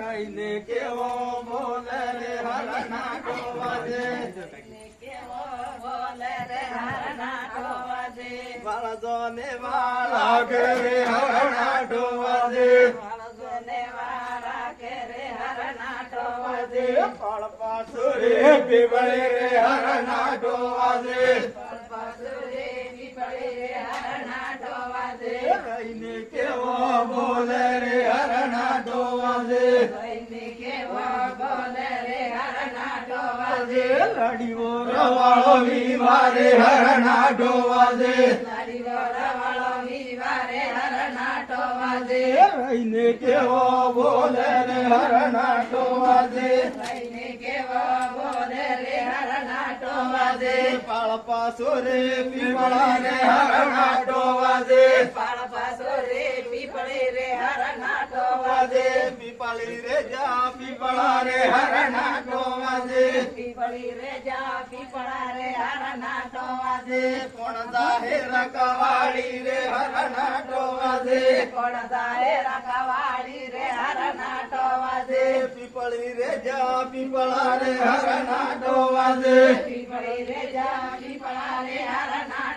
કઈને કેવો બોલે રે હરનાટો વાજે કેવો બોલે રે હરનાટો વાજે વાળજોને વાળા કે રે હરનાટો વાજે વાળજોને વાળા કે રે હરનાટો વાજે પાળ પાસુરે પીપળે રે હરનાટો વાજે પાસુરે પીપળે રે હરનાટો વાજે કઈને કેવો બોલે રે હરનાટો વાજે કઈને કેવો બોલે રે હરનાટો વાજે લડીઓ રવાળો વિવારે હરનાટો વાજે લાડીઓ રવાળો વિવારે હરનાટો વાજે કઈને કેવો બોલે રે હરનાટો વાજે કઈને કેવો બોલે રે હરનાટો વાજે પાળ પાસુરે પીપળા રે હરનાટો વાજે પાળ પાસુરે પીપળે રે હરનાટો વાજે વાજે પીપળી રે જા પીપળા રે હરનાટો વાજે પીપળી રે જા પીપળા રે હરનાટો વાજે કોણ જાહેર કવાળી રે હરનાટો વાજે કોણ દાએ રખવાડી રે હરનાટો વાજે પીપળી રે જા પીપળા રે હરનાટો વાજે પીપળી રે જા પીપળા રે હરનાટો